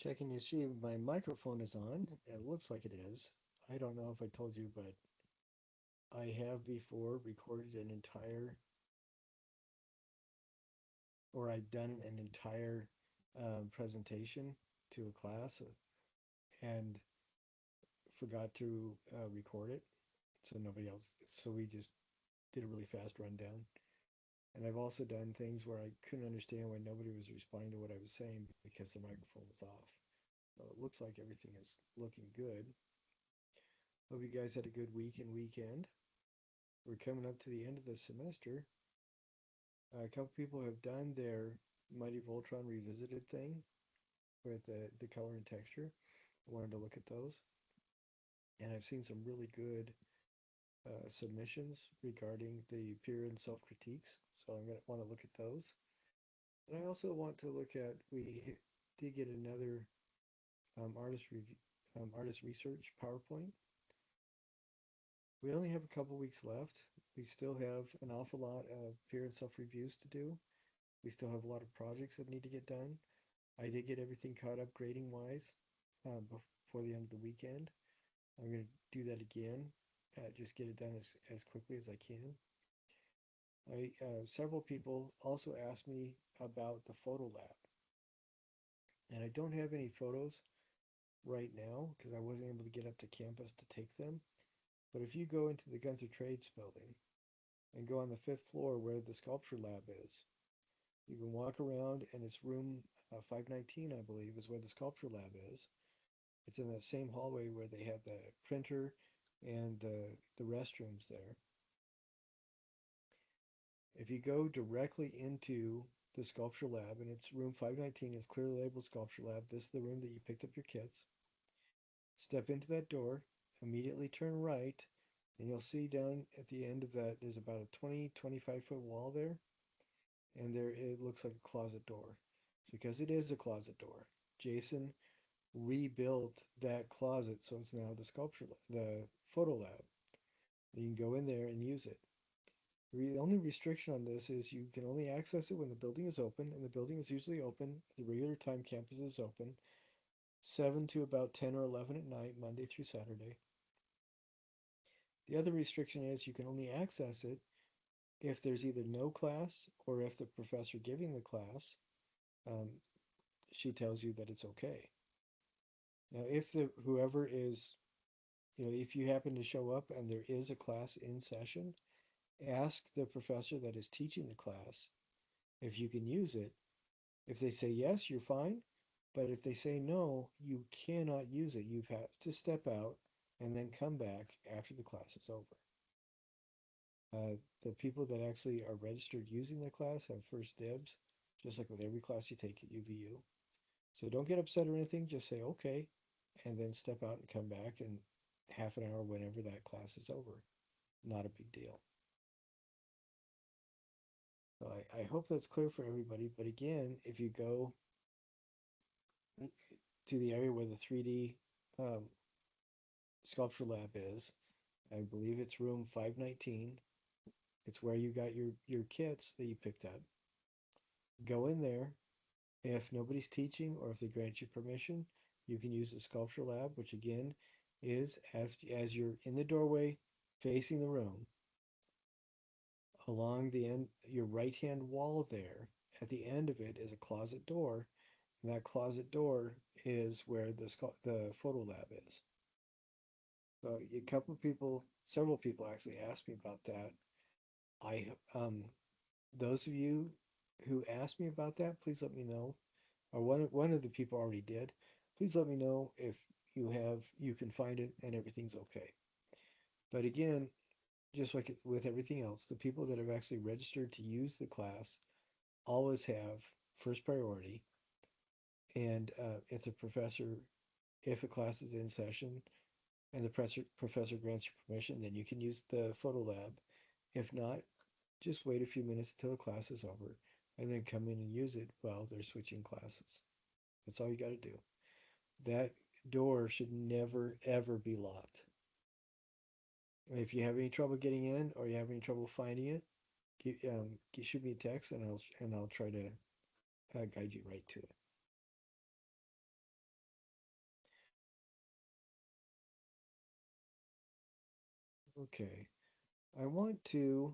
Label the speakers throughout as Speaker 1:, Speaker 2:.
Speaker 1: Checking to see if my microphone is on. It looks like it is. I don't know if I told you, but I have before recorded an entire, or I've done an entire presentation to a class and forgot to record it. So nobody else, so we just did a really fast rundown. And I've also done things where I couldn't understand why nobody was responding to what I was saying because the microphone was off. So it looks like everything is looking good. Hope you guys had a good week and weekend. We're coming up to the end of the semester. A couple people have done their Mighty Voltron Revisited thing with the color and texture. I wanted to look at those. And I've seen some really good submissions regarding the peer and self critiques. So I'm going to want to look at those. And I also want to look at, we did get another artist research PowerPoint. We only have a couple weeks left. We still have an awful lot of peer and self reviews to do. We still have a lot of projects that need to get done. I did get everything caught up grading wise before the end of the weekend. I'm going to do that again. Just get it done as quickly as I can. Several people also asked me about the photo lab, and I don't have any photos right now because I wasn't able to get up to campus to take them. But if you go into the Gunther Trades building and go on the fifth floor where the sculpture lab is, you can walk around, and it's room 519, I believe, is where the sculpture lab is. It's in that same hallway where they have the printer and the restrooms there. If you go directly into the sculpture lab, and it's room 519, it's clearly labeled sculpture lab. This is the room that you picked up your kits. Step into that door, immediately turn right, and you'll see down at the end of that, there's about a 25-foot wall there, and there it looks like a closet door. Because it is a closet door. Jason rebuilt that closet so it's now the photo lab. You can go in there and use it. The only restriction on this is you can only access it when the building is open, and the building is usually open the regular time campus is open, 7 to about 10 or 11 at night, Monday through Saturday. The other restriction is you can only access it if there's either no class or if the professor giving the class, um, she tells you that it's okay. Now, if whoever is, if you happen to show up and there is a class in session, ask the professor that is teaching the class if you can use it. If they say yes, you're fine. But if they say no, you cannot use it. You have to step out and then come back after the class is over. The people that actually are registered using the class have first dibs, just like with every class you take at UVU. So don't get upset or anything. Just say okay, and then step out and come back in half an hour whenever that class is over. Not a big deal. So I hope that's clear for everybody. But again, if you go to the area where the 3D um, sculpture lab is, I believe it's room 519. It's where you got your kits that you picked up. Go in there. If nobody's teaching or if they grant you permission, you can use the sculpture lab, which again is as you're in the doorway facing the room, along the end, your right hand wall there, at the end of it is a closet door, and that closet door is where the photo lab is. So a couple of people, several people actually asked me about that. I those of you who asked me about that, please let me know. Or one of the people already did. Please let me know if you can find it and everything's okay. But again, just like with everything else, the people that have actually registered to use the class always have first priority. And if a class is in session and the professor grants you permission, then you can use the photo lab. If not, just wait a few minutes till the class is over and then come in and use it while they're switching classes. That's all you got to do. That door should never, ever be locked. If you have any trouble getting in or you have any trouble finding it, shoot me a text and I'll try to guide you right to it. Okay, I want to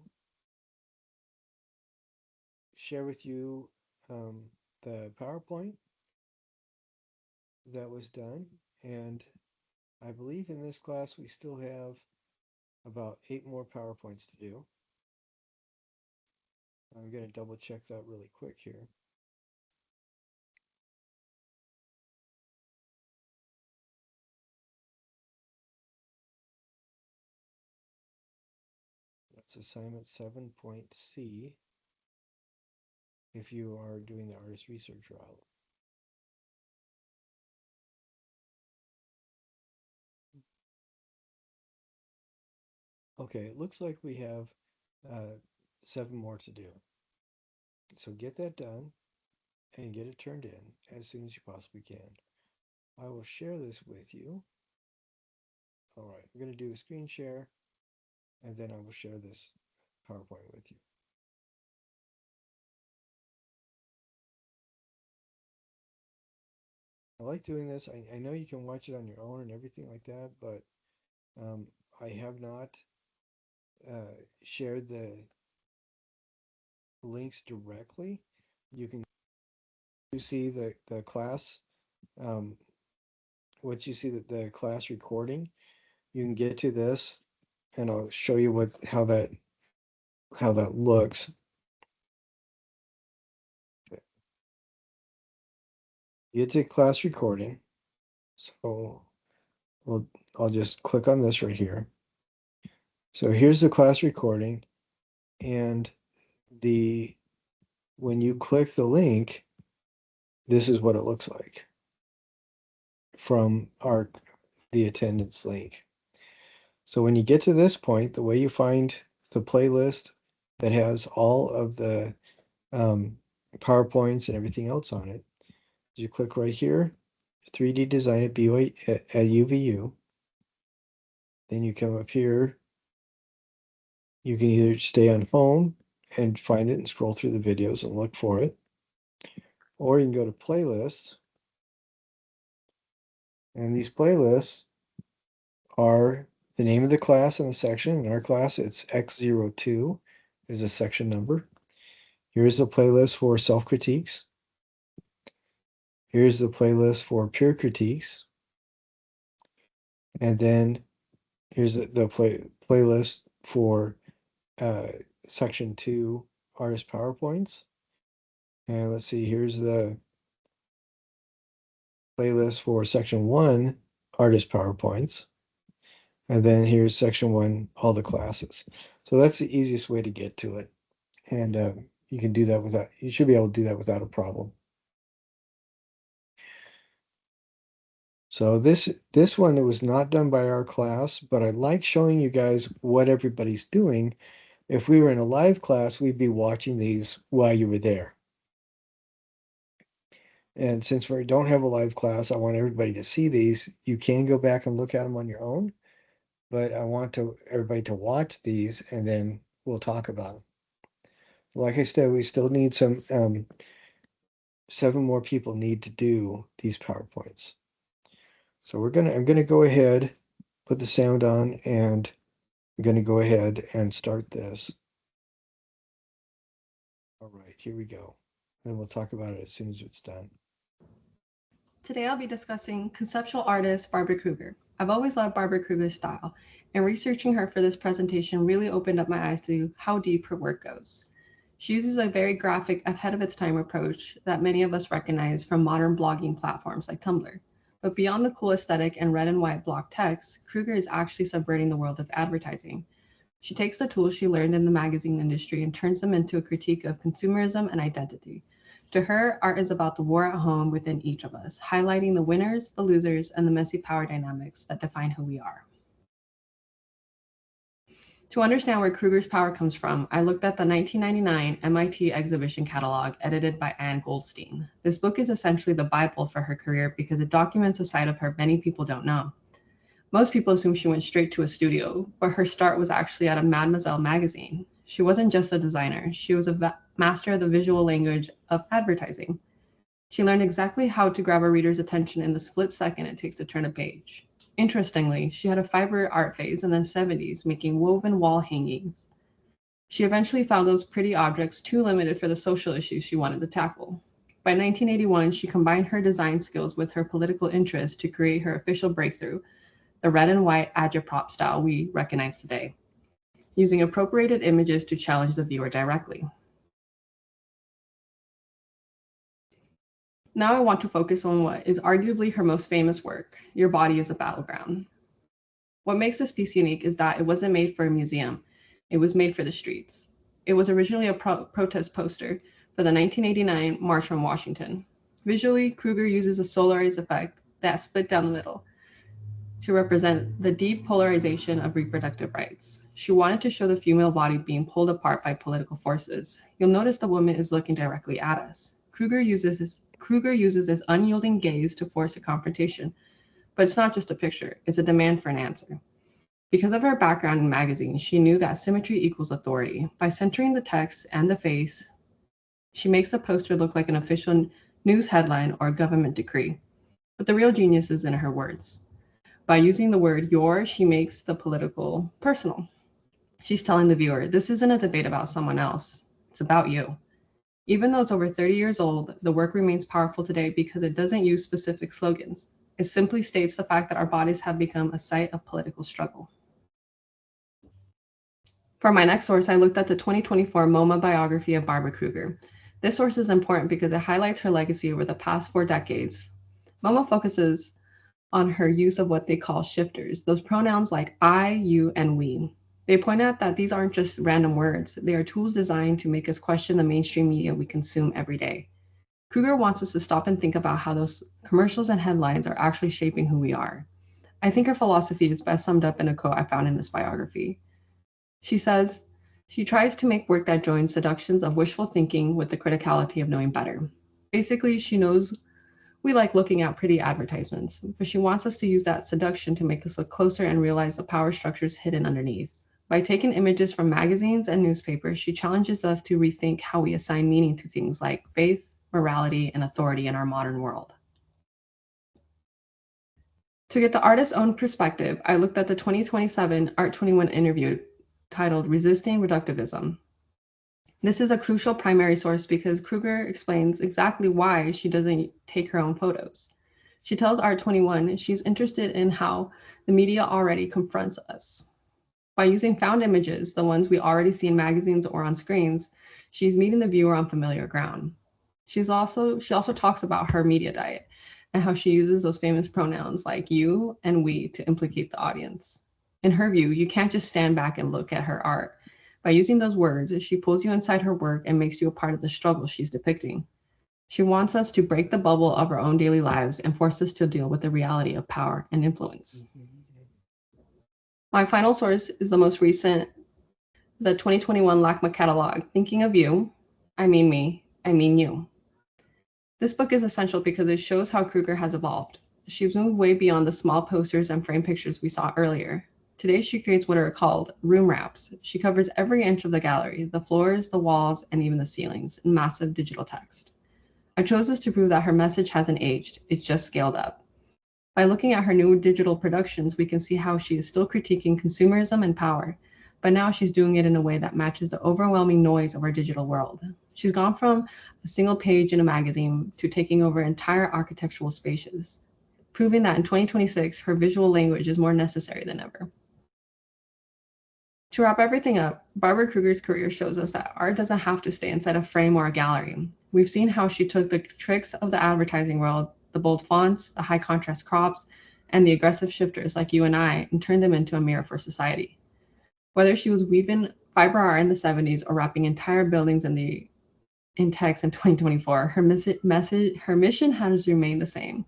Speaker 1: share with you the PowerPoint that was done, and I believe in this class we still have about 8 more PowerPoints to do. I'm going to double check that really quick here. That's assignment 7.C if you are doing the artist research route. Okay, it looks like we have 7 more to do. So get that done and get it turned in as soon as you possibly can. I will share this with you. All right, I'm going to do a screen share and then I will share this PowerPoint with you. I like doing this. I know you can watch it on your own and everything like that, but I have not shared the links directly. You can see the class, um, once you see the class recording, you can get to this and I'll show you how that looks. Get to class recording. So I'll just click on this right here. So here's the class recording, and the when you click the link, this is what it looks like from the attendance link. So when you get to this point, the way you find the playlist that has all of the PowerPoints and everything else on it, is you click right here, 3D design at UVU. Then you come up here. You can either stay on home and find it and scroll through the videos and look for it, or you can go to playlists. And these playlists are the name of the class and the section. In our class, it's X02 is a section number. Here's the playlist for self-critiques. Here's the playlist for peer critiques. And then here's the playlist for section 2 artist PowerPoints. And let's see, here's the playlist for section 1 artist PowerPoints. And then here's section 1, all the classes. So that's the easiest way to get to it. And you can do that you should be able to do that without a problem. So this one, it was not done by our class, but I like showing you guys what everybody's doing. If we were in a live class, we'd be watching these while you were there. And since we don't have a live class, I want everybody to see these. You can go back and look at them on your own, but I want everybody to watch these and then we'll talk about them. Like I said, we still need 7 more people need to do these PowerPoints. So I'm gonna go ahead, put the sound on, and I'm gonna go ahead and start this. All right, here we go. Then we'll talk about it as soon as it's done.
Speaker 2: Today I'll be discussing conceptual artist Barbara Kruger. I've always loved Barbara Kruger's style, and researching her for this presentation really opened up my eyes to how deep her work goes. She uses a very graphic, ahead of its time approach that many of us recognize from modern blogging platforms like Tumblr. But beyond the cool aesthetic and red and white block text, Kruger is actually subverting the world of advertising. She takes the tools she learned in the magazine industry and turns them into a critique of consumerism and identity. To her, art is about the war at home within each of us, highlighting the winners, the losers, and the messy power dynamics that define who we are. To understand where Kruger's power comes from, I looked at the 1999 MIT exhibition catalog edited by Anne Goldstein. This book is essentially the Bible for her career because it documents a side of her many people don't know. Most people assume she went straight to a studio, but her start was actually at a Mademoiselle magazine. She wasn't just a designer, she was a master of the visual language of advertising. She learned exactly how to grab a reader's attention in the split second it takes to turn a page. Interestingly, she had a fiber art phase in the 70s, making woven wall hangings. She eventually found those pretty objects too limited for the social issues she wanted to tackle. By 1981, she combined her design skills with her political interests to create her official breakthrough, the red and white agitprop style we recognize today, using appropriated images to challenge the viewer directly. Now I want to focus on what is arguably her most famous work, Your Body is a Battleground. What makes this piece unique is that it wasn't made for a museum, it was made for the streets. It was originally a protest poster for the 1989 March on Washington. Visually, Kruger uses a solarized effect that split down the middle to represent the deep polarization of reproductive rights. She wanted to show the female body being pulled apart by political forces. You'll notice the woman is looking directly at us. Kruger uses this unyielding gaze to force a confrontation, but it's not just a picture, it's a demand for an answer. Because of her background in magazines, she knew that symmetry equals authority. By centering the text and the face, she makes the poster look like an official news headline or a government decree. But the real genius is in her words. By using the word your, she makes the political personal. She's telling the viewer, this isn't a debate about someone else, it's about you. Even though it's over 30 years old, the work remains powerful today because it doesn't use specific slogans. It simply states the fact that our bodies have become a site of political struggle. For my next source, I looked at the 2024 MoMA biography of Barbara Kruger. This source is important because it highlights her legacy over the past 4 decades. MoMA focuses on her use of what they call shifters, those pronouns like I, you, and we. They point out that these aren't just random words, they are tools designed to make us question the mainstream media we consume every day. Kruger wants us to stop and think about how those commercials and headlines are actually shaping who we are. I think her philosophy is best summed up in a quote I found in this biography. She says, she tries to make work that joins seductions of wishful thinking with the criticality of knowing better. Basically, she knows we like looking at pretty advertisements, but she wants us to use that seduction to make us look closer and realize the power structures hidden underneath. By taking images from magazines and newspapers, she challenges us to rethink how we assign meaning to things like faith, morality, and authority in our modern world. To get the artist's own perspective, I looked at the 2027 Art 21 interview titled Resisting Reductivism. This is a crucial primary source because Kruger explains exactly why she doesn't take her own photos. She tells Art 21 she's interested in how the media already confronts us. By using found images, the ones we already see in magazines or on screens, she's meeting the viewer on familiar ground. She also talks about her media diet and how she uses those famous pronouns like you and we to implicate the audience. In her view, you can't just stand back and look at her art. By using those words, she pulls you inside her work and makes you a part of the struggle she's depicting. She wants us to break the bubble of our own daily lives and force us to deal with the reality of power and influence. My final source is the most recent, the 2021 LACMA catalog, Thinking of You, I Mean Me, I Mean You. This book is essential because it shows how Kruger has evolved. She's moved way beyond the small posters and frame pictures we saw earlier. Today, she creates what are called room wraps. She covers every inch of the gallery, the floors, the walls, and even the ceilings, in massive digital text. I chose this to prove that her message hasn't aged, it's just scaled up. By looking at her new digital productions, we can see how she is still critiquing consumerism and power, but now she's doing it in a way that matches the overwhelming noise of our digital world. She's gone from a single page in a magazine to taking over entire architectural spaces, proving that in 2026, her visual language is more necessary than ever. To wrap everything up, Barbara Kruger's career shows us that art doesn't have to stay inside a frame or a gallery. We've seen how she took the tricks of the advertising world, the bold fonts, the high contrast crops, and the aggressive shifters like you and I, and turned them into a mirror for society. Whether she was weaving fiber art in the 70s or wrapping entire buildings in text in 2024, her mission has remained the same: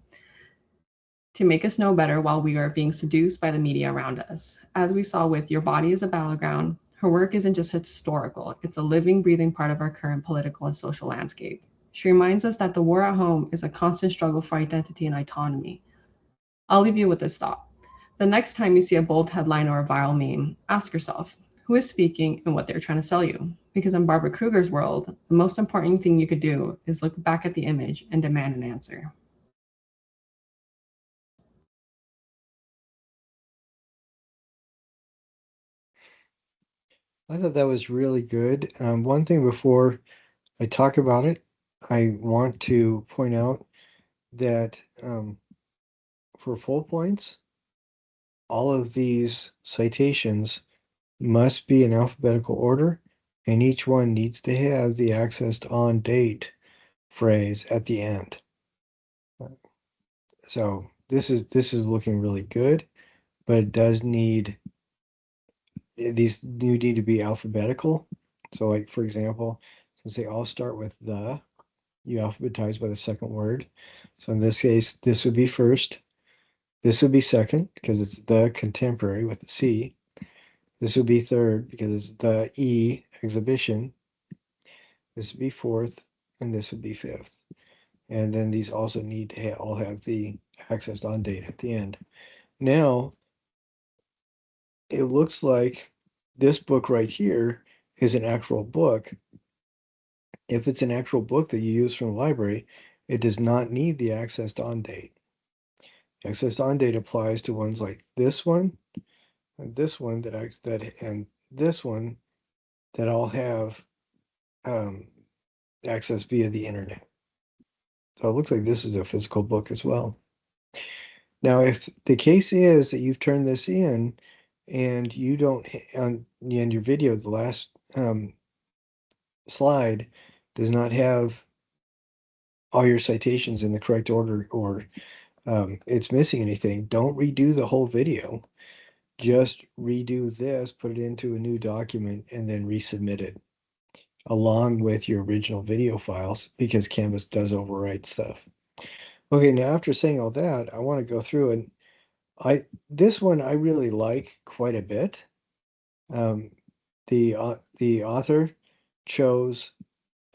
Speaker 2: to make us know better while we are being seduced by the media around us. As we saw with Your Body is a Battleground, her work isn't just historical, it's a living, breathing part of our current political and social landscape. She reminds us that the war at home is a constant struggle for identity and autonomy. I'll leave you with this thought. The next time you see a bold headline or a viral meme, ask yourself, who is speaking and what they're trying to sell you? Because in Barbara Kruger's world, the most important thing you could do is look back at the image and demand an answer.
Speaker 1: I thought that was really good. One thing before I talk about it, I want to point out that for full points, all of these citations must be in alphabetical order, and each one needs to have the accessed on date phrase at the end. So this is looking really good, but it does need these do need to be alphabetical. So like for example, since they all start with the, you alphabetize by the second word. So in this case, this would be first. This would be second because it's the contemporary with the C. This would be third because it's the E exhibition. This would be fourth, and this would be fifth. And then these also need to all have the accessed on date at the end. Now, it looks like this book right here is an actual book. If it's an actual book that you use from the library, it does not need the accessed on date. Accessed on date applies to ones like this one, and this one and this one that all have um, access via the internet. So it looks like this is a physical book as well. Now, if the case is that you've turned this in and you don't, and your video, the last slide does not have all your citations in the correct order, or it's missing anything, don't redo the whole video. Just redo this, put it into a new document, and then resubmit it along with your original video files because Canvas does overwrite stuff. Okay, now after saying all that, I want to go through and this one I really like quite a bit. Um, the author chose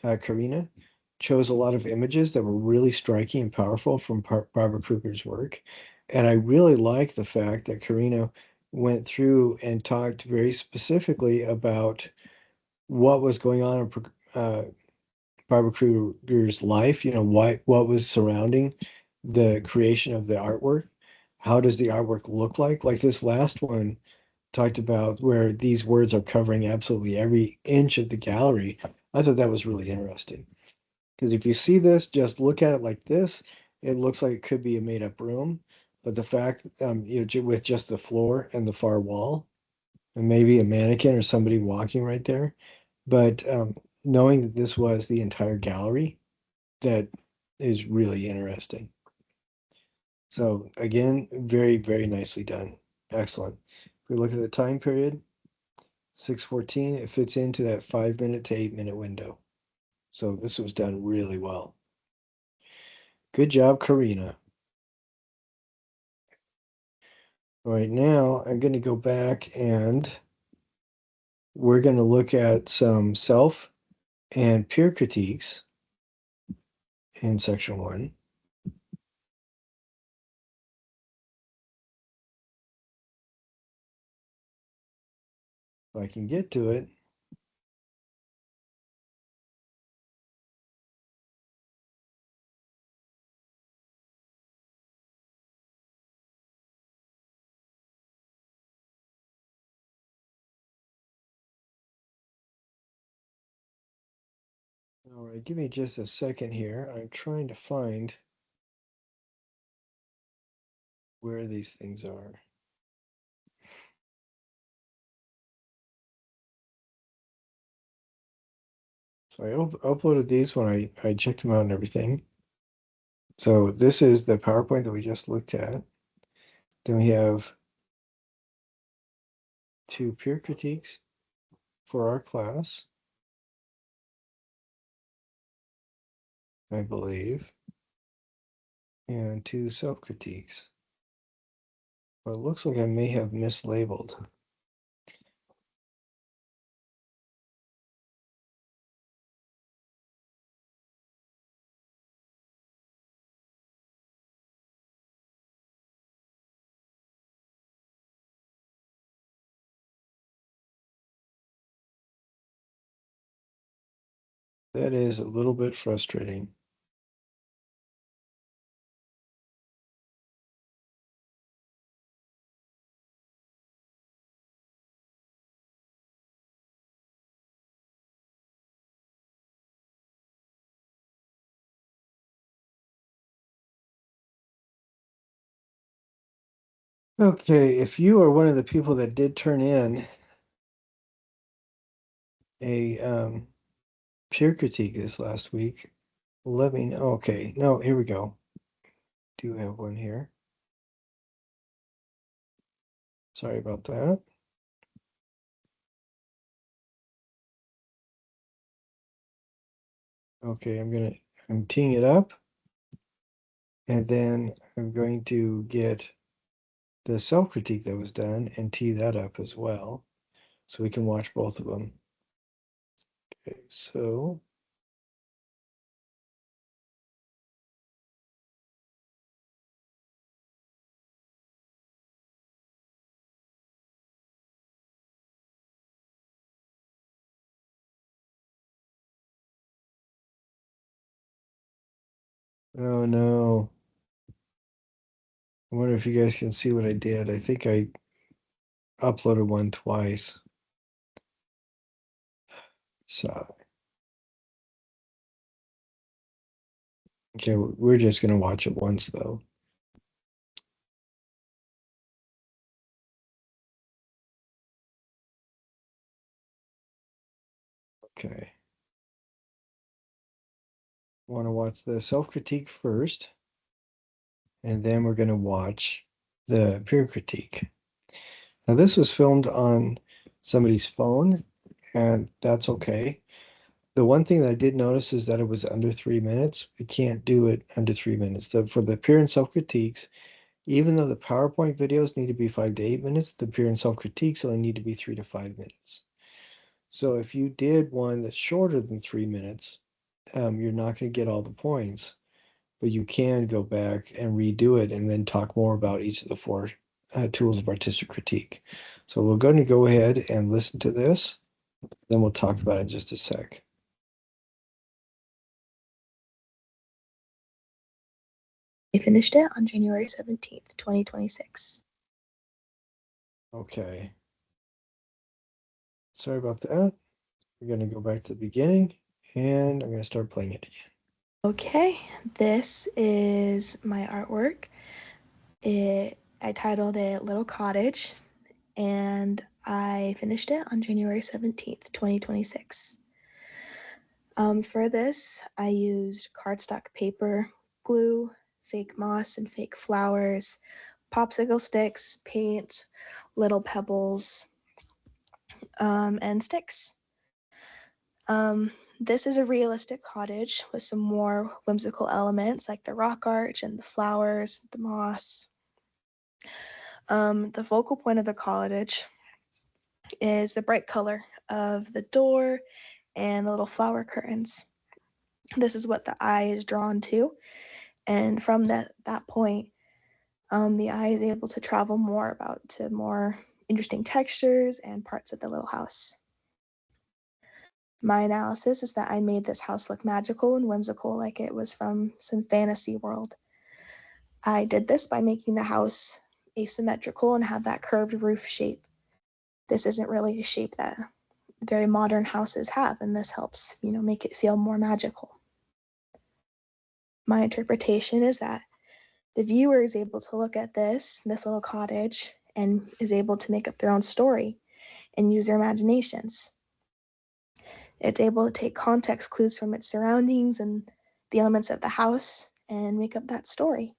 Speaker 1: Karina chose a lot of images that were really striking and powerful from Barbara Kruger's work, and I really like the fact that Karina went through and talked very specifically about what was going on in Barbara Kruger's life. You know, what was surrounding the creation of the artwork. How does the artwork look like? Like this last one talked about where these words are covering absolutely every inch of the gallery. I thought that was really interesting. Because if you see this, just look at it like this, it looks like it could be a made-up room. But the fact, with just the floor and the far wall, and maybe a mannequin or somebody walking right there. But knowing that this was the entire gallery, that is really interesting. So again, very, very nicely done. Excellent. If we look at the time period, 6:14, it fits into that 5 minute to 8 minute window. So this was done really well. Good job, Karina. All right, now I'm going to go back and we're going to look at some self and peer critiques in section 1. If I can get to it. All right, give me just a second here. I'm trying to find where these things are. So I uploaded these when I checked them out and everything. So this is the PowerPoint that we just looked at. Then we have 2 peer critiques for our class, I believe, and 2 self-critiques. But it looks like I may have mislabeled. That is a little bit frustrating. Okay, if you are one of the people that did turn in a peer critique this last week, let me know. Okay, no, here we go. Do have one here. Sorry about that. Okay, I'm teeing it up, and then I'm going to get the self-critique that was done and tee that up as well, so we can watch both of them. Okay, so oh no. I wonder if you guys can see what I did. I think I uploaded one twice. So, okay, we're just gonna watch it once though. Okay. I want to watch the self-critique first, and then we're gonna watch the peer critique. Now this was filmed on somebody's phone, and that's okay. The one thing that I did notice is that it was under 3 minutes. We can't do it under 3 minutes. So for the peer and self-critiques, even though the PowerPoint videos need to be 5 to 8 minutes, the peer and self-critiques only need to be 3 to 5 minutes. So if you did one that's shorter than 3 minutes, you're not going to get all the points, but you can go back and redo it and then talk more about each of the four tools of artistic critique. So we're going to go ahead and listen to this, then we'll talk about it in just a sec.
Speaker 3: I finished it on January 17th, 2026.
Speaker 1: Okay. Sorry about that. We're going to go back to the beginning, and I'm going to start playing it again.
Speaker 3: Okay, this is my artwork. I titled it Little Cottage, and I finished it on January 17th, 2026. For this, I used cardstock paper, glue, fake moss and fake flowers, popsicle sticks, paint, little pebbles, and sticks. This is a realistic cottage with some more whimsical elements like the rock arch and the flowers, the moss. The focal point of the cottage is the bright color of the door and the little flower curtains. This is what the eye is drawn to, and from that point, the eye is able to travel more to more interesting textures and parts of the little house. My analysis is that I made this house look magical and whimsical, like it was from some fantasy world. I did this by making the house asymmetrical and have that curved roof shape. This isn't really a shape that very modern houses have, and this helps, make it feel more magical. My interpretation is that the viewer is able to look at this little cottage and is able to make up their own story and use their imaginations. It's able to take context clues from its surroundings and the elements of the house and make up that story.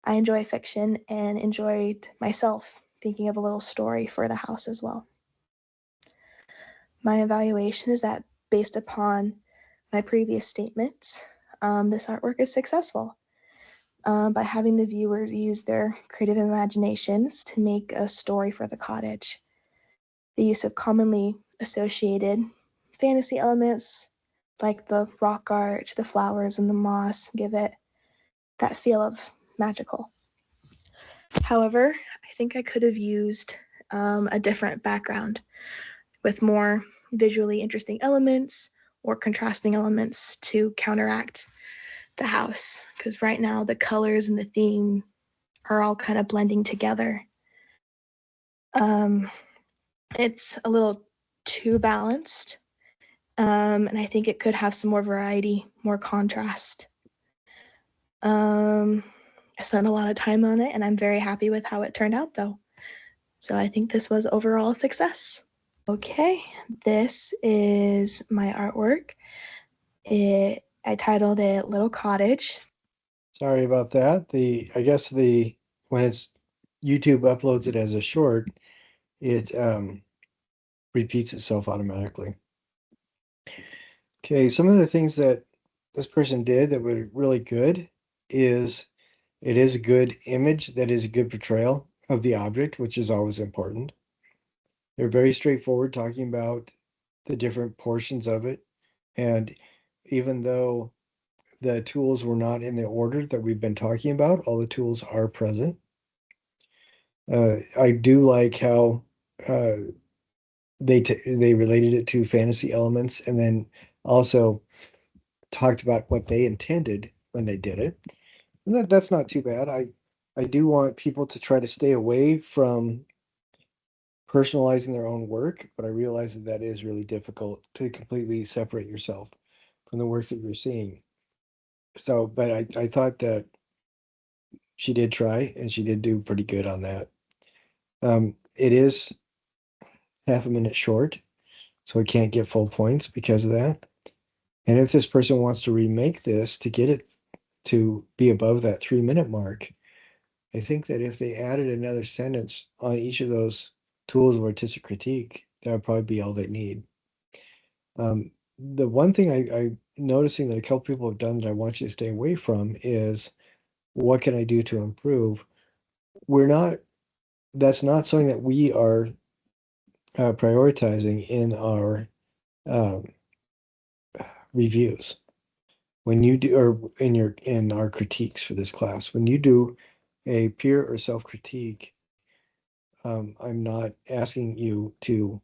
Speaker 3: I enjoy fiction and enjoyed myself thinking of a little story for the house as well. My evaluation is that based upon my previous statements, this artwork is successful by having the viewers use their creative imaginations to make a story for the cottage. The use of commonly associated fantasy elements like the rock art, the flowers, and the moss give it that feel of magical. However, I think I could have used a different background with more visually interesting elements or contrasting elements to counteract the house, because right now the colors and the theme are all kind of blending together. It's a little too balanced, and I think it could have some more variety, more contrast. I spent a lot of time on it, and I'm very happy with how it turned out, though. So I think this was overall a success. Okay, this is my artwork. I titled it Little Cottage.
Speaker 1: Sorry about that. I guess when it's YouTube uploads it as a short, it repeats itself automatically. Okay, some of the things that this person did that were really good is it is a good image that is a good portrayal of the object, which is always important. They're very straightforward talking about the different portions of it. And even though the tools were not in the order that we've been talking about, all the tools are present. I do like how uh, they related it to fantasy elements and then also talked about what they intended when they did it. And that's not too bad. I do want people to try to stay away from personalizing their own work, but I realize that that is really difficult to completely separate yourself from the work that you're seeing. So, but I thought that she did try and she did do pretty good on that. It is half a minute short, so I can't get full points because of that. And if this person wants to remake this to get it to be above that 3 minute mark, I think that if they added another sentence on each of those tools of artistic critique, that would probably be all they need. The one thing I'm noticing that a couple people have done that I want you to stay away from is what can I do to improve? We're not, that's not something that we are prioritizing in our um, reviews. When you do, or in our critiques for this class, when you do a peer or self critique, I'm not asking you to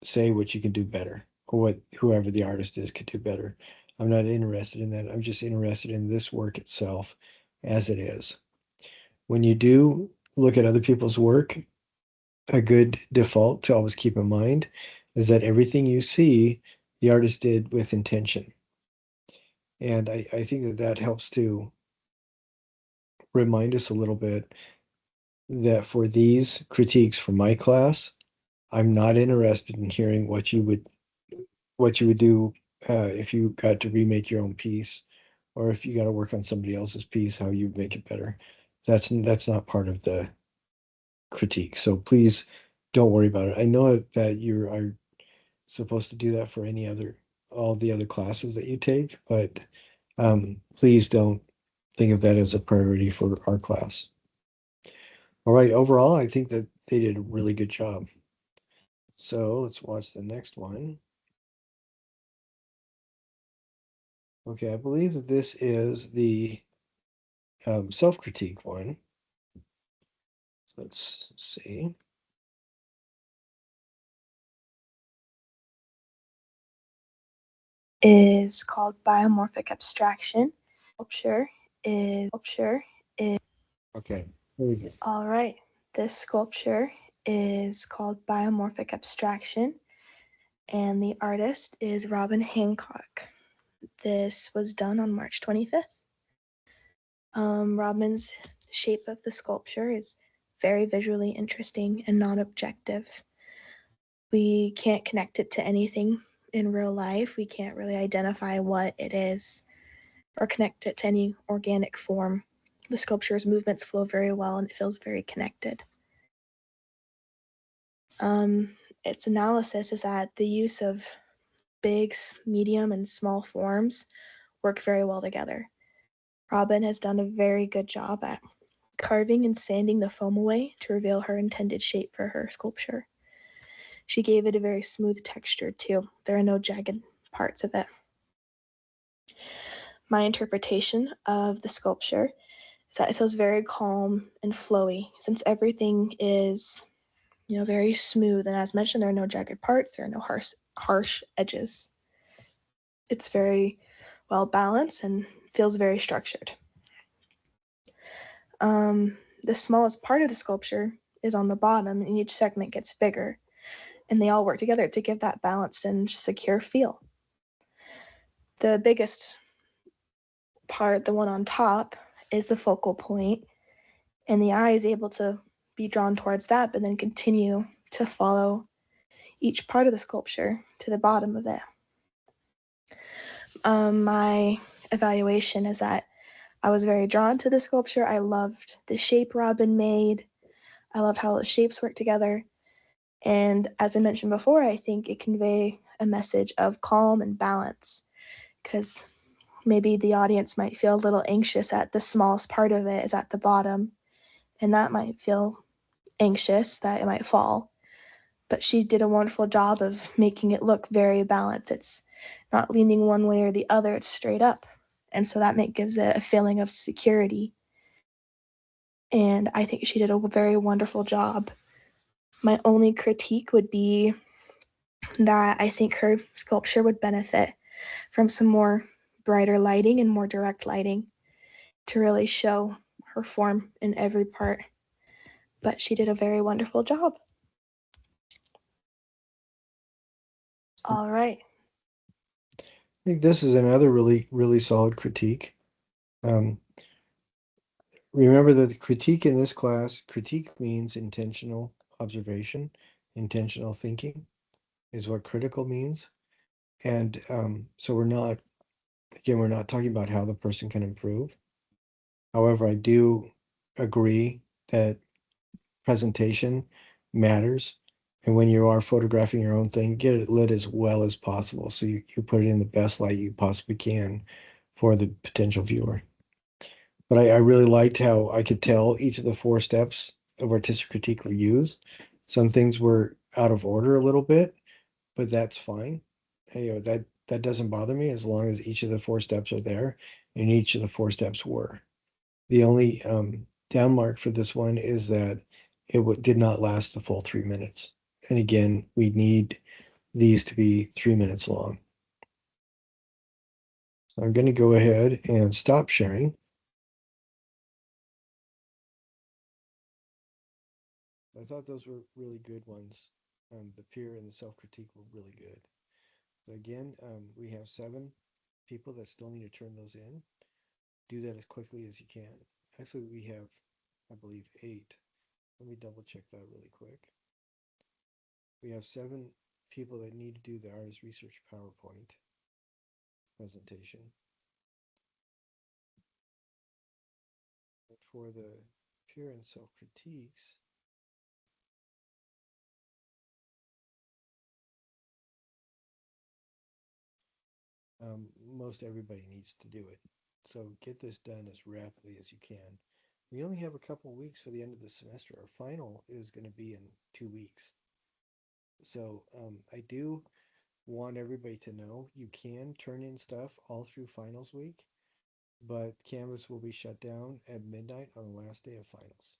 Speaker 1: say what you can do better or what whoever the artist is could do better. I'm not interested in that. I'm just interested in this work itself as it is. When you do look at other people's work, a good default to always keep in mind is that everything you see, the artist did with intention. And I think that that helps to remind us a little bit that for these critiques for my class, I'm not interested in hearing what you would do if you got to remake your own piece, or if you got to work on somebody else's piece, how you make it better. That's not part of the critique. So please don't worry about it. I know that you are supposed to do that for all the other classes that you take, but please don't think of that as a priority for our class. All right, overall, I think that they did a really good job. So let's watch the next one. Okay, I believe that this is the self-critique one. Let's see.
Speaker 3: Is called biomorphic abstraction. Sculpture is
Speaker 1: Okay, here we go.
Speaker 3: all right. This sculpture is called biomorphic abstraction, and the artist is Robin Hancock. This was done on March 25th. Robin's shape of the sculpture is very visually interesting and non-objective. We can't connect it to anything in real life. We can't really identify what it is or connect it to any organic form. The sculpture's movements flow very well and it feels very connected. Its analysis is that the use of big, medium, and small forms work very well together. Robin has done a very good job at carving and sanding the foam away to reveal her intended shape for her sculpture. She gave it a very smooth texture too. There are no jagged parts of it. My interpretation of the sculpture is that it feels very calm and flowy since everything is, very smooth. And as mentioned, there are no jagged parts, there are no harsh edges. It's very well balanced and feels very structured. The smallest part of the sculpture is on the bottom, and each segment gets bigger, and they all work together to give that balanced and secure feel. The biggest part, the one on top, is the focal point, and the eye is able to be drawn towards that, but then continue to follow each part of the sculpture to the bottom of it. My evaluation is that I was very drawn to the sculpture. I loved the shape Robin made. I loved how the shapes work together. And as I mentioned before, I think it conveyed a message of calm and balance, because maybe the audience might feel a little anxious at the smallest part of it is at the bottom, and that might feel anxious that it might fall. But she did a wonderful job of making it look very balanced. It's not leaning one way or the other, it's straight up. And so that gives it a feeling of security. And I think she did a very wonderful job. My only critique would be that I think her sculpture would benefit from some more brighter lighting and more direct lighting to really show her form in every part. But she did a very wonderful job. All right.
Speaker 1: I think this is another really solid critique. Um, Remember that the critique in this class, critique means intentional observation, intentional thinking is what critical means. And so we're not talking about how the person can improve. However, I do agree that presentation matters. And when you are photographing your own thing, get it lit as well as possible. So you put it in the best light you possibly can for the potential viewer. But I really liked how I could tell each of the 4 steps of artistic critique were used. Some things were out of order a little bit, but that's fine. Hey, that doesn't bother me as long as each of the 4 steps are there, and each of the 4 steps were. The only down mark for this one is that it did not last the full 3 minutes. And again, we need these to be 3 minutes long. So I'm going to go ahead and stop sharing. I thought those were really good ones. The peer and the self-critique were really good. So again, we have 7 people that still need to turn those in. Do that as quickly as you can. Actually, we have, I believe, 8. Let me double check that really quick. We have 7 people that need to do the artist research PowerPoint presentation. But for the peer and self-critiques, most everybody needs to do it. So get this done as rapidly as you can. We only have a couple weeks for the end of the semester. Our final is going to be in 2 weeks. So I do want everybody to know you can turn in stuff all through finals week, but Canvas will be shut down at midnight on the last day of finals.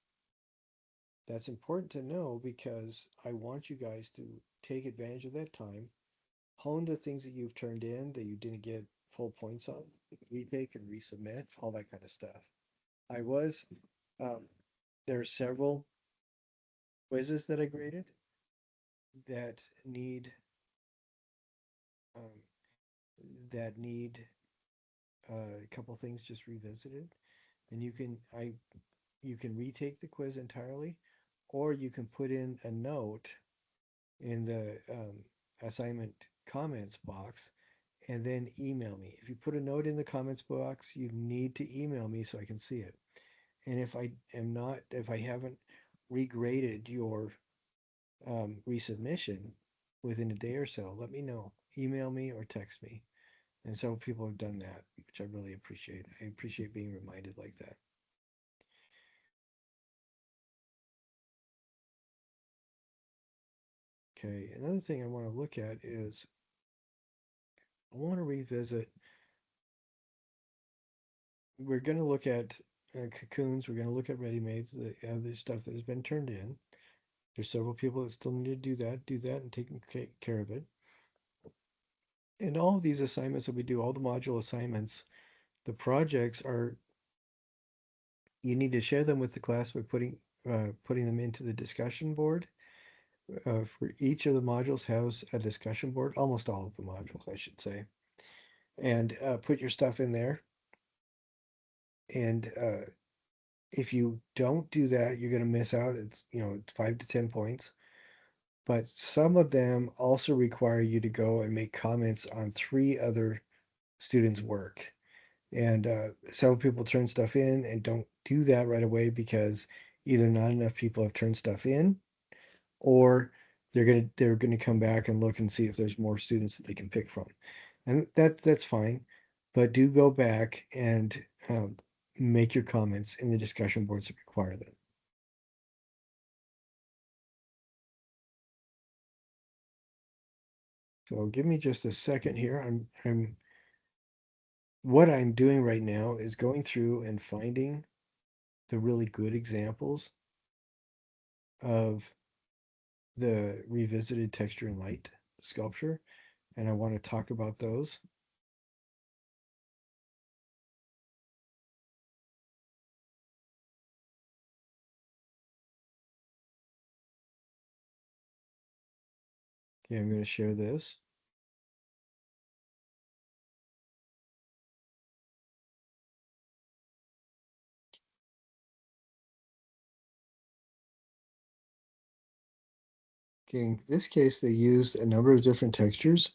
Speaker 1: That's important to know because I want you guys to take advantage of that time, hone the things that you've turned in that you didn't get full points on, retake and resubmit, all that kind of stuff. I was, um, there are several quizzes that I graded that need um, that need a couple things just revisited, and you can retake the quiz entirely, or you can put in a note in the assignment comments box and then email me. If you put a note in the comments box, you need to email me so I can see it. And if I haven't regraded your resubmission within a day or so, let me know. Email me or text me. And several people have done that, which I really appreciate. I appreciate being reminded like that. Okay, another thing I want to look at is I want to revisit. We're going to look at cocoons. We're going to look at ready-mades, the other stuff that has been turned in. There's several people that still need to do that and take care of it. And all of these assignments that we do, all the module assignments, the projects are, you need to share them with the class by putting them into the discussion board. For each of the modules has a discussion board, almost all of the modules, I should say. And put your stuff in there. And if you don't do that, you're going to miss out. It's, it's 5 to 10 points. But some of them also require you to go and make comments on three other students' work. And some people turn stuff in and don't do that right away because either not enough people have turned stuff in, or they're gonna come back and look and see if there's more students that they can pick from, and that's fine. But do go back and make your comments in the discussion boards that require them. So give me just a second here. I'm what I'm doing right now is going through and finding the really good examples of the revisited texture and light sculpture, and I want to talk about those. Okay, I'm going to share this. Okay, in this case, they used a number of different textures.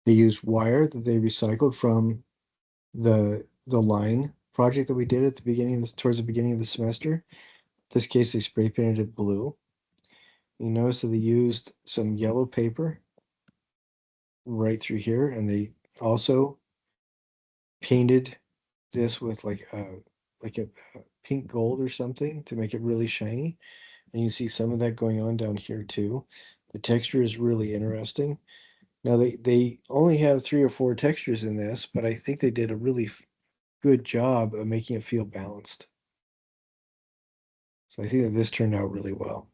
Speaker 1: They used wire that they recycled from the line project that we did at the beginning of this, towards the beginning of the semester. In this case, they spray painted it blue. You notice that they used some yellow paper right through here, and they also painted this with like a pink gold or something to make it really shiny. And you see some of that going on down here too. The texture is really interesting. Now they only have 3 or 4 textures in this, but I think they did a really good job of making it feel balanced. So I think that this turned out really well.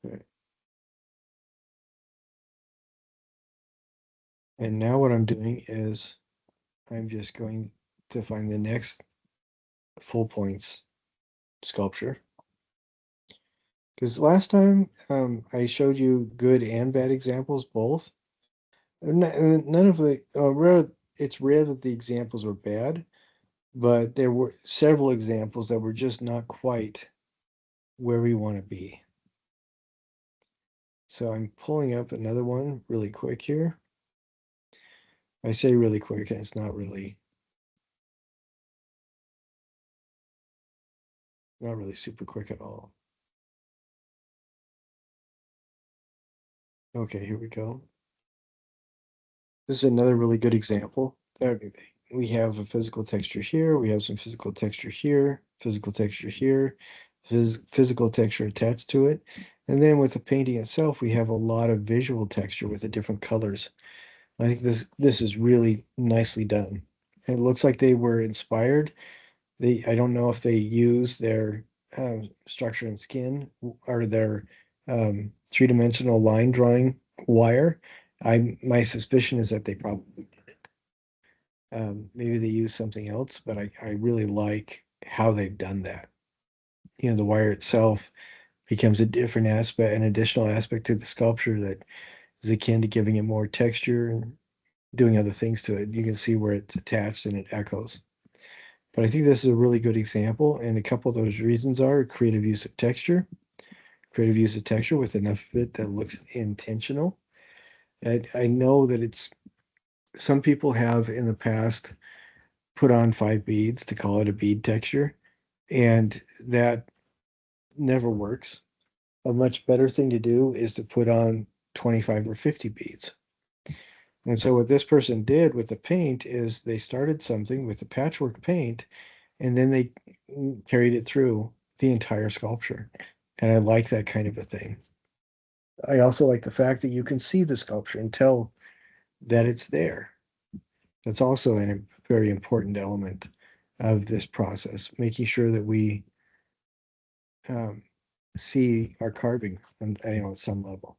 Speaker 1: Okay. And now what I'm doing is I'm just going to find the next full points sculpture. Because last time I showed you good and bad examples both. None of the rare. It's rare that the examples were bad, but there were several examples that were just not quite where we want to be. So I'm pulling up another one really quick here. I say really quick, and it's not really super quick at all. Okay, here we go. This is another really good example. We have a physical texture here. We have some physical texture here, physical texture here, physical texture attached to it. And then with the painting itself, we have a lot of visual texture with the different colors. I think this is really nicely done. It looks like they were inspired. I don't know if they use their structure and skin or their three-dimensional line drawing wire. My suspicion is that they probably maybe they use something else, but I really like how they've done that. The wire itself becomes a different aspect, an additional aspect to the sculpture that is akin to giving it more texture and doing other things to it. You can see where it's attached and it echoes. But I think this is a really good example, and a couple of those reasons are creative use of texture, with enough of it that looks intentional. And I know that some people have in the past put on 5 beads to call it a bead texture, and that never works. A much better thing to do is to put on 25 or 50 beads. And so what this person did with the paint is they started something with the patchwork paint, and then they carried it through the entire sculpture. And I like that kind of a thing. I also like the fact that you can see the sculpture and tell that it's there. That's also a very important element of this process, making sure that we um, see our carving on, at some level.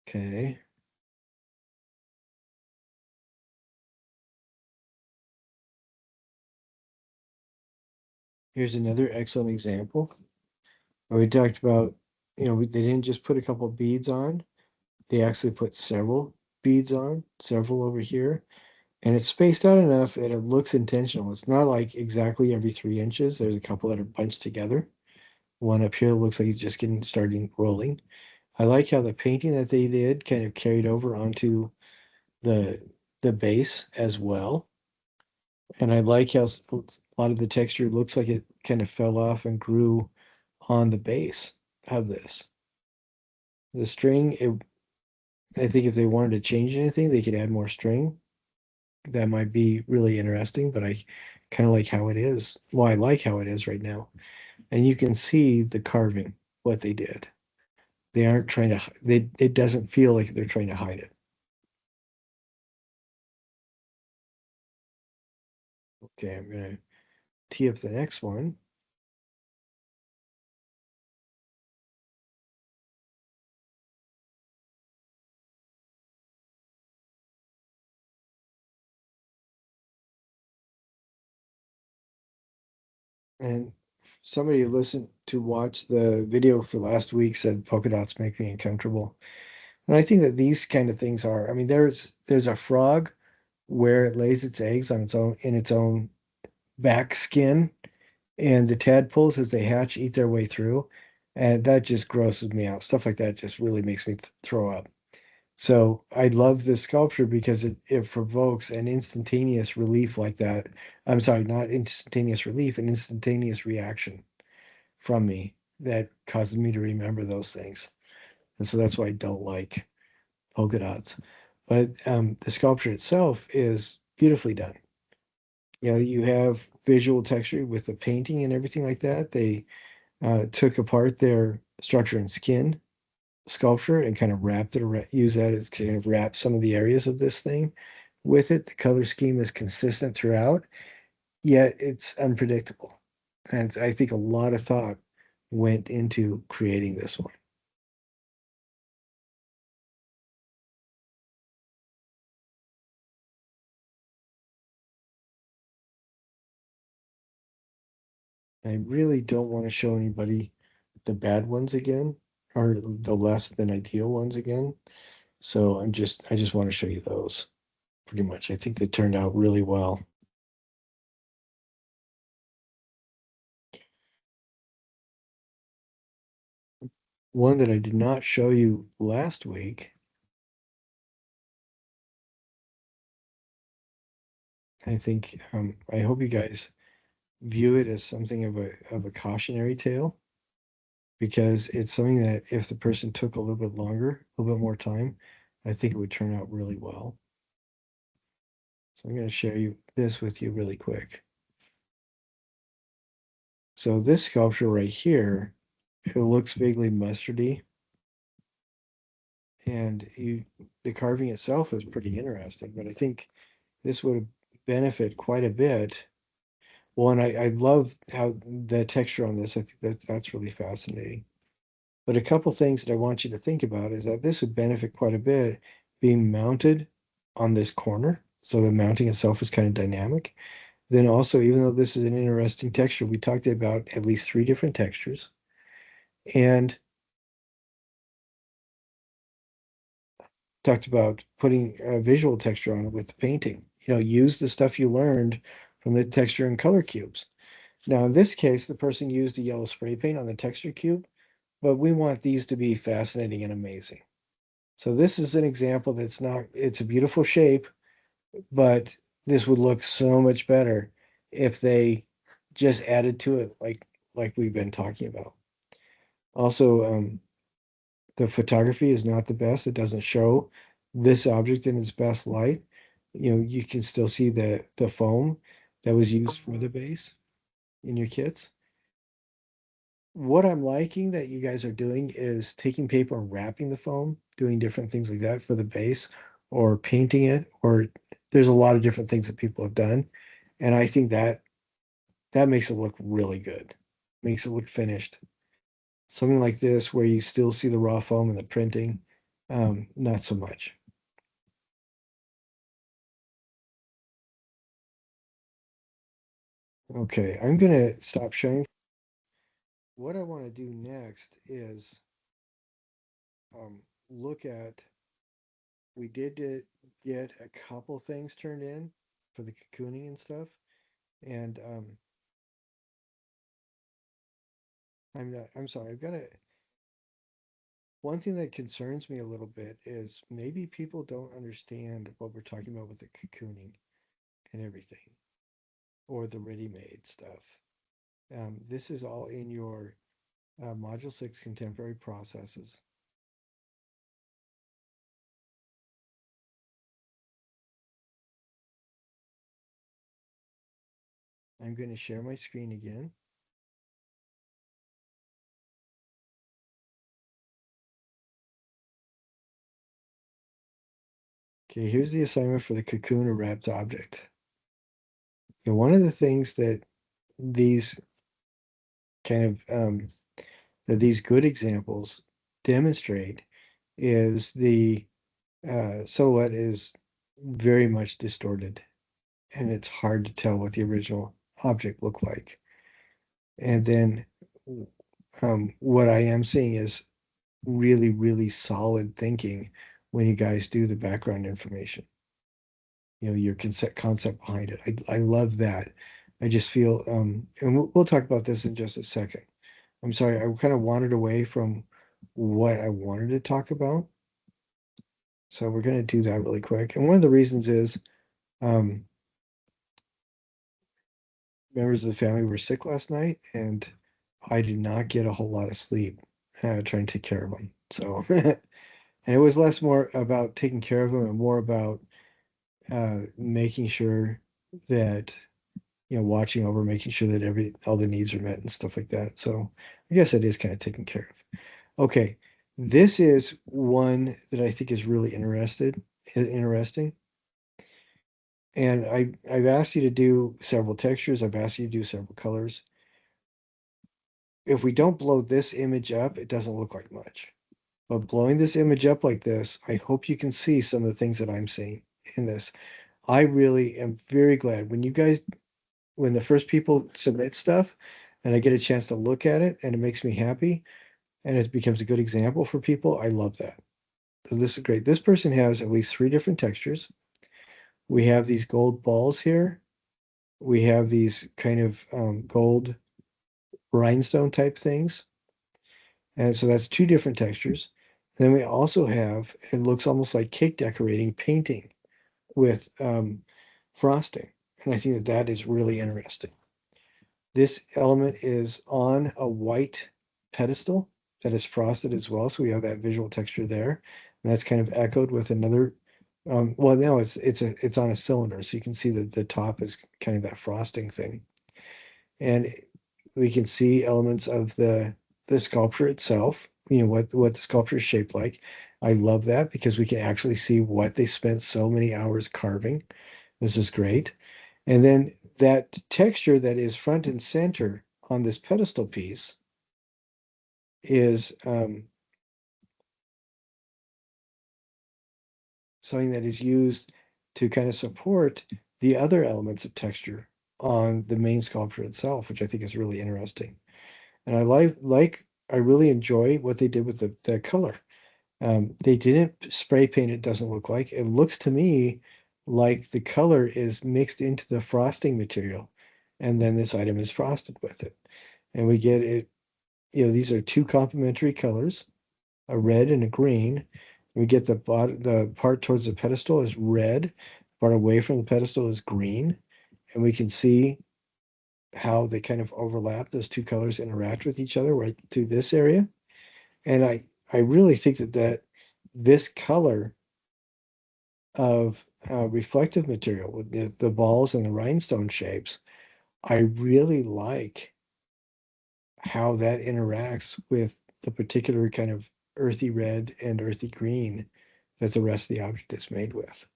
Speaker 1: Okay. Here's another excellent example where we talked about, they didn't just put a couple beads on, they actually put several beads on, several over here, and it's spaced out enough that it looks intentional. It's not like exactly every 3 inches. There's a couple that are bunched together. One up here looks like it's just getting starting rolling. I like how the painting that they did kind of carried over onto the the base as well. And I like how a lot of the texture looks like it kind of fell off and grew on the base of this. The string, I think if they wanted to change anything, they could add more string. That might be really interesting, but I kind of like how it is. Well, I like how it is right now. And you can see the carving, what they did. They aren't trying to, it doesn't feel like they're trying to hide it. Okay, I'm going to tee up the next one. And somebody who listened to watch the video for last week said polka dots make me uncomfortable. And I think that these kind of things are, I mean, there's a frog where it lays its eggs on its own in its own back skin, and the tadpoles as they hatch eat their way through, and that just grosses me out. Stuff like that just really makes me throw up. So I love this sculpture because it provokes an instantaneous relief like that. I'm sorry, not instantaneous relief, an instantaneous reaction from me that causes me to remember those things. And so that's why I don't like polka dots. But the sculpture itself is beautifully done. You have visual texture with the painting and everything like that. They took apart their structure and skin sculpture and kind of wrapped it around, use that as kind of wrap some of the areas of this thing with it. The color scheme is consistent throughout, yet it's unpredictable. And I think a lot of thought went into creating this one. I really don't want to show anybody the bad ones again or the less than ideal ones again. So I just want to show you those pretty much. I think they turned out really well. One that I did not show you last week, I think I hope you guys view it as something of a cautionary tale because it's something that if the person took a little bit longer, a little bit more time, I think it would turn out really well. So I'm going to share this with you really quick. So this sculpture right here, it looks vaguely mustardy, and the carving itself is pretty interesting, but I think this would benefit quite a bit. Well, and I love how the texture on this, I think that's really fascinating. But a couple things that I want you to think about is that this would benefit quite a bit being mounted on this corner. So the mounting itself is kind of dynamic. Then also, even though this is an interesting texture, we talked about at least 3 different textures and talked about putting a visual texture on it with the painting. Use the stuff you learned from the texture and color cubes. Now, in this case, the person used a yellow spray paint on the texture cube, but we want these to be fascinating and amazing. So this is an example that's not, it's a beautiful shape, but this would look so much better if they just added to it like we've been talking about. Also, the photography is not the best. It doesn't show this object in its best light. You can still see the foam that was used for the base in your kits. What I'm liking that you guys are doing is taking paper and wrapping the foam, doing different things like that for the base, or painting it, or there's a lot of different things that people have done. And I think that makes it look really good, makes it look finished. Something like this where you still see the raw foam and the printing, not so much. Okay, I'm gonna stop sharing. What I want to do next is look at, we get a couple things turned in for the cocooning and stuff. And I'm sorry, I've got to, one thing that concerns me a little bit is maybe people don't understand what we're talking about with the cocooning and everything, or the ready-made stuff. This is all in your Module 6 Contemporary Processes. I'm going to share my screen again. Okay, here's the assignment for the cocoon or wrapped object. And one of the things that these kind of that these good examples demonstrate is the silhouette is very much distorted, and it's hard to tell what the original object looked like. And then what I am seeing is really, really solid thinking when you guys do the background information. You know, your concept behind it. I love that. I just feel, and we'll talk about this in just a second. I'm sorry, I kind of wandered away from what I wanted to talk about. So we're going to do that really quick. And one of the reasons is um, members of the family were sick last night, and I did not get a whole lot of sleep trying to take care of them. So, and it was less more about taking care of them and more about making sure that, watching over, making sure that all the needs are met and stuff like that. So I guess it is kind of taken care of. Okay, this is one that I think is really interesting. And I've asked you to do several textures. I've asked you to do several colors. If we don't blow this image up, it doesn't look like much. But blowing this image up like this, I hope you can see some of the things that I'm seeing in this. I really am very glad when the first people submit stuff and I get a chance to look at it and it makes me happy and it becomes a good example for people. I love that. So this is great. This person has at least 3 different textures. We have these gold balls here. We have these kind of gold rhinestone type things. And so that's 2 different textures. Then we also have, it looks almost like cake decorating painting with frosting. And I think that that is really interesting. This element is on a white pedestal that is frosted as well. So we have that visual texture there. And that's kind of echoed with another, well, now it's on a cylinder. So you can see that the top is kind of that frosting thing. And we can see elements of the sculpture itself, what the sculpture is shaped like. I love that because we can actually see what they spent so many hours carving. This is great. And then that texture that is front and center on this pedestal piece is something that is used to kind of support the other elements of texture on the main sculpture itself, which I think is really interesting. And I really enjoy what they did with the color. They didn't spray paint, it doesn't look like. It looks to me like the color is mixed into the frosting material, and then this item is frosted with it. And we get it, these are 2 complementary colors, a red and a green. We get the part towards the pedestal is red, part away from the pedestal is green, and we can see how they kind of overlap. Those 2 colors interact with each other right through this area. And I really think that this color of reflective material with the balls and the rhinestone shapes, I really like how that interacts with the particular kind of earthy red and earthy green that the rest of the object is made with.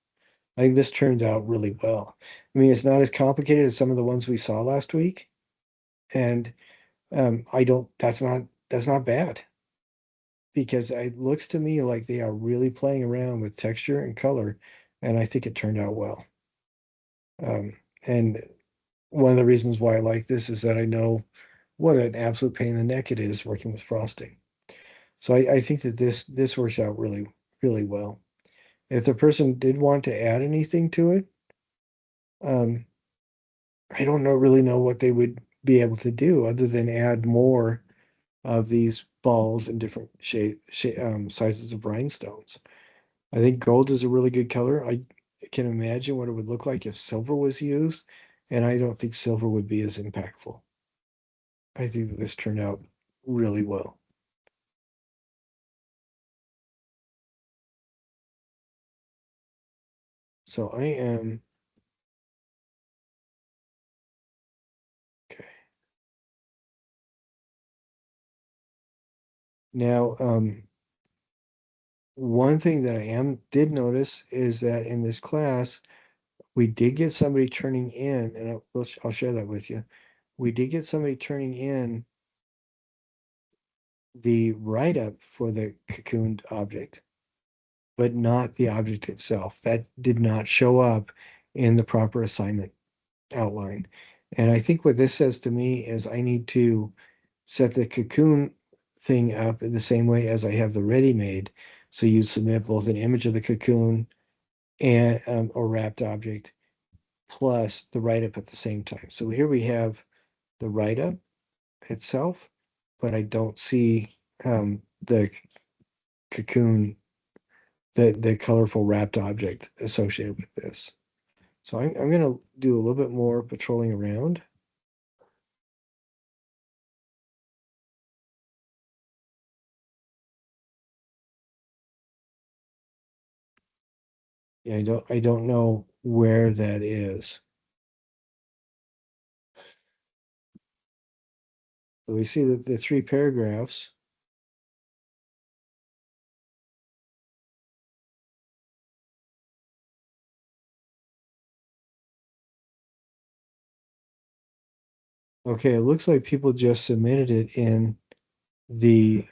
Speaker 1: I think this turned out really well. I mean, it's not as complicated as some of the ones we saw last week, and I don't. That's not bad because it looks to me like they are really playing around with texture and color, and I think it turned out well. And one of the reasons why I like this is that I know what an absolute pain in the neck it is working with frosting. So I think that this works out really well. If the person did want to add anything to it, um, I don't really know what they would be able to do other than add more of these balls in different sizes of rhinestones. I think gold is a really good color. I can imagine what it would look like if silver was used, and I don't think silver would be as impactful. I think that this turned out really well. So I am okay. Now, one thing that I did notice is that in this class, we did get somebody turning in, and I'll share that with you. We did get somebody turning in the write-up for the cocooned object, but not the object itself. That did not show up in the proper assignment outline. And I think what this says to me is I need to set the cocoon thing up in the same way as I have the ready-made. So you submit both an image of the cocoon and or wrapped object plus the write-up at the same time. So here we have the write-up itself, but I don't see the cocoon, the colorful wrapped object associated with this. So I'm going to do a little bit more patrolling around. Yeah, I don't know where that is. So we see that the three paragraphs. Okay, it looks like people just submitted it in the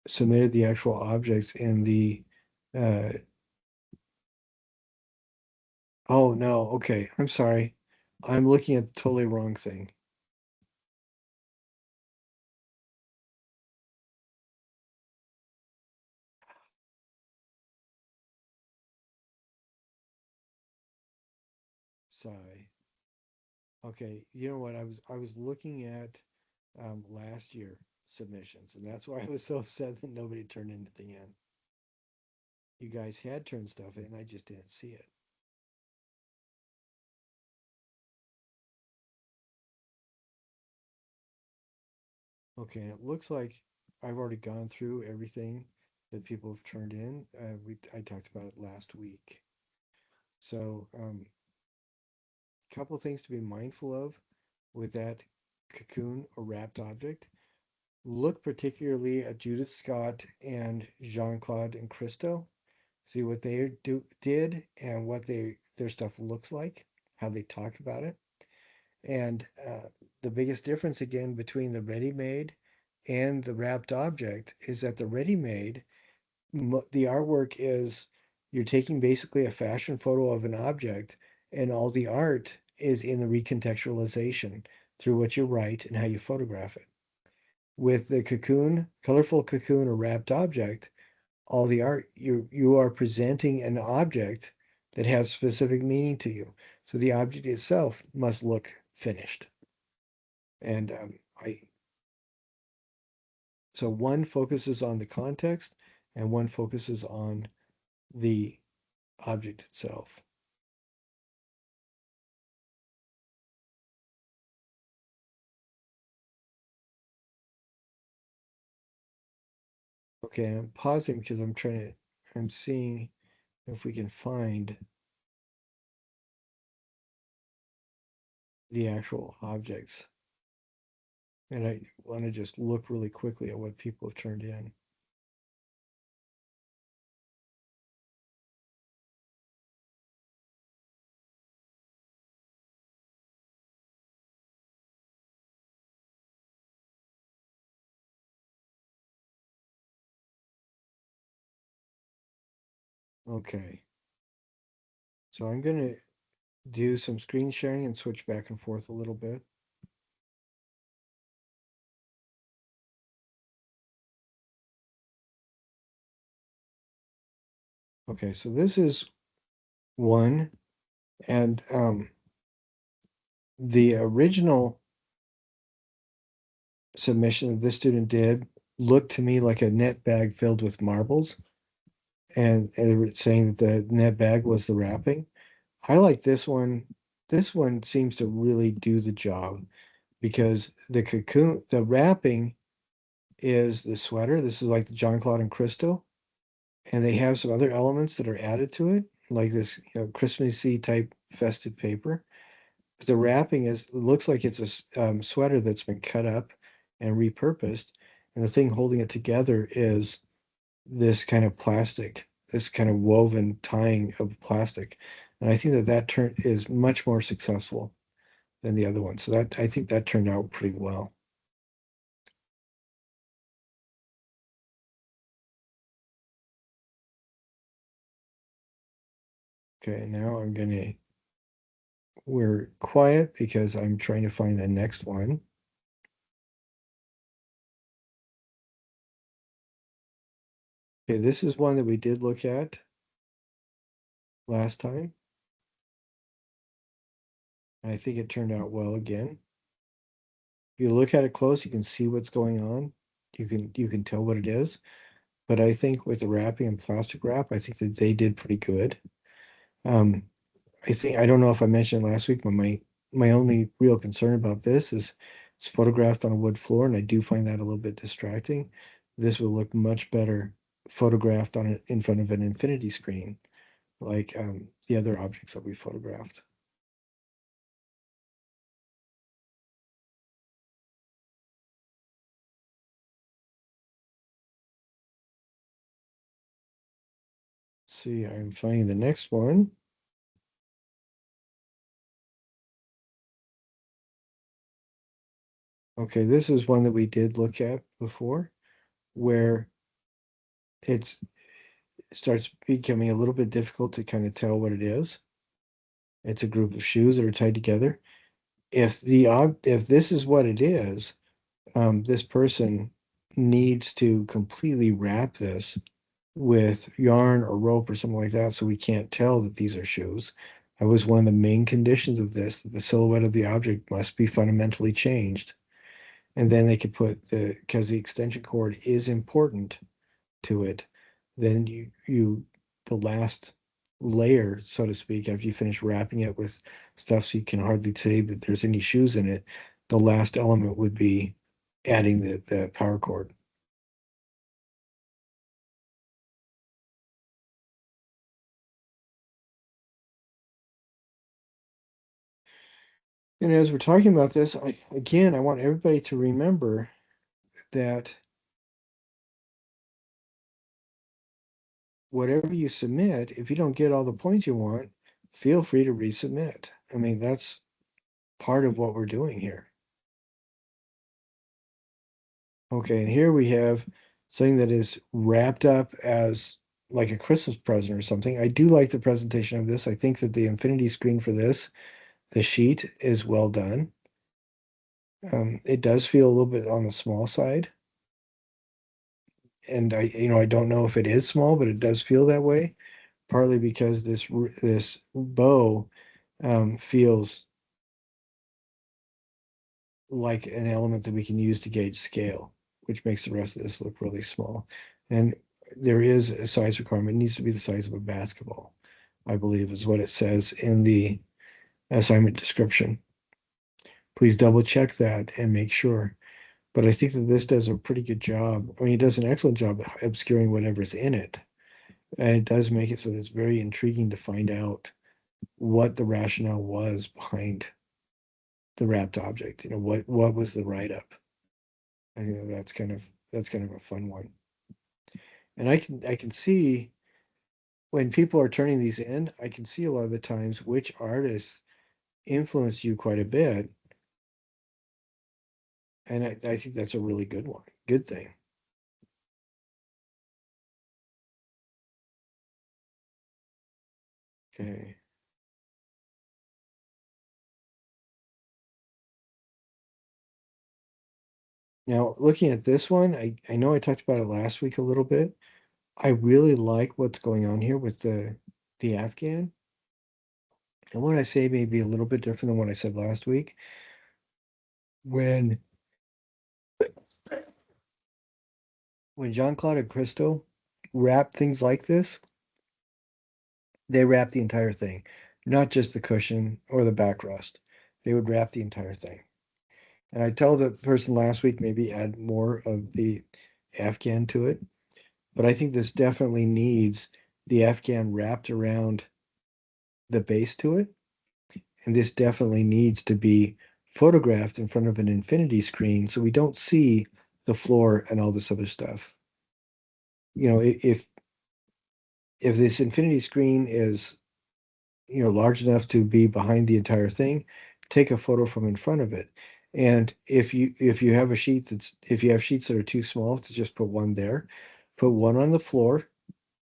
Speaker 1: submitted the actual objects in the uh oh no, okay. I'm sorry. I'm looking at the totally wrong thing. Sorry. Okay, you know what? I was looking at last year submissions, and that's why I was so upset that nobody turned anything in. You guys had turned stuff in, I just didn't see it. Okay, it looks like I've already gone through everything that people have turned in. I talked about it last week. So, a couple of things to be mindful of with that cocoon or wrapped object. Look particularly at Judith Scott and Jean-Claude and Christo. See what they did and what their stuff looks like, how they talk about it. And the biggest difference again between the ready-made and the wrapped object is that the ready-made, the artwork is you're taking basically a fashion photo of an object, and all the art is in the recontextualization through what you write and how you photograph it. With the cocoon, colorful cocoon or wrapped object, all the art you are presenting an object that has specific meaning to you. So the object itself must look finished. And I so one focuses on the context and one focuses on the object itself. Okay, I'm pausing because I'm seeing if we can find the actual objects. And I want to just look really quickly at what people have turned in. Okay. So I'm going to do some screen sharing and switch back and forth a little bit. Okay, so this is one, and the original submission that this student did looked to me like a net bag filled with marbles, and they were saying that the net bag was the wrapping. I like this one. This one seems to really do the job because the cocoon, the wrapping is the sweater. This is like the John Claude and Crystal, and they have some other elements that are added to it, like this, Christmassy type festive paper. But the wrapping is looks like it's a sweater that's been cut up and repurposed, and the thing holding it together is this kind of plastic, this kind of woven tying of plastic. And I think that that turn is much more successful than the other one. So that I think that turned out pretty well. Okay, now we're quiet because I'm trying to find the next one. Okay, this is one that we did look at last time. And I think it turned out well again. If you look at it close, you can see what's going on. You can tell what it is. But I think with the wrapping and plastic wrap, I think that they did pretty good. Um, I don't know if I mentioned last week, but my only real concern about this is it's photographed on a wood floor, and I do find that a little bit distracting. This will look much better photographed on it in front of an infinity screen, like the other objects that we photographed. See, I'm finding the next one. Okay, this is one that we did look at before, where it starts becoming a little bit difficult to kind of tell what it is. It's a group of shoes that are tied together. If this is what it is, this person needs to completely wrap this with yarn or rope or something like that, so we can't tell that these are shoes. That was one of the main conditions of this, that the silhouette of the object must be fundamentally changed. And then they could put because the extension cord is important to it, then the last layer, so to speak, after you finish wrapping it with stuff so you can hardly say that there's any shoes in it, the last element would be adding the power cord. And as we're talking about this, I want everybody to remember that whatever you submit, if you don't get all the points you want, feel free to resubmit. I mean, that's part of what we're doing here. Okay, and here we have something that is wrapped up as like a Christmas present or something. I do like the presentation of this. I think that the infinity screen for this, the sheet, is well done. It does feel a little bit on the small side. And I don't know if it is small, but it does feel that way, partly because this bow feels like an element that we can use to gauge scale, which makes the rest of this look really small. And there is a size requirement. It needs to be the size of a basketball, I believe, is what it says in the assignment description. Please double check that and make sure. But I think that this does a pretty good job. I mean, it does an excellent job of obscuring whatever's in it. And it does make it so that it's very intriguing to find out what the rationale was behind the wrapped object. What was the write-up? I think that's kind of a fun one. And I can see when people are turning these in, I can see a lot of the times which artists influenced you quite a bit. And I think that's a really good one. Good thing. Okay. Now, looking at this one, I know I talked about it last week a little bit. I really like what's going on here with the Afghan. And what I say may be a little bit different than what I said last week. When when Jean Claude and Christo wrap things like this, they wrap the entire thing, not just the cushion or the backrest. They would wrap the entire thing. And I tell the person last week maybe add more of the Afghan to it, but I think this definitely needs the Afghan wrapped around the base to it. And this definitely needs to be photographed in front of an infinity screen so we don't see the floor and all this other stuff. You know, if this infinity screen is, you know, large enough to be behind the entire thing, take a photo from in front of it. And if you have a sheet that's if you have sheets that are too small to just put one there, put one on the floor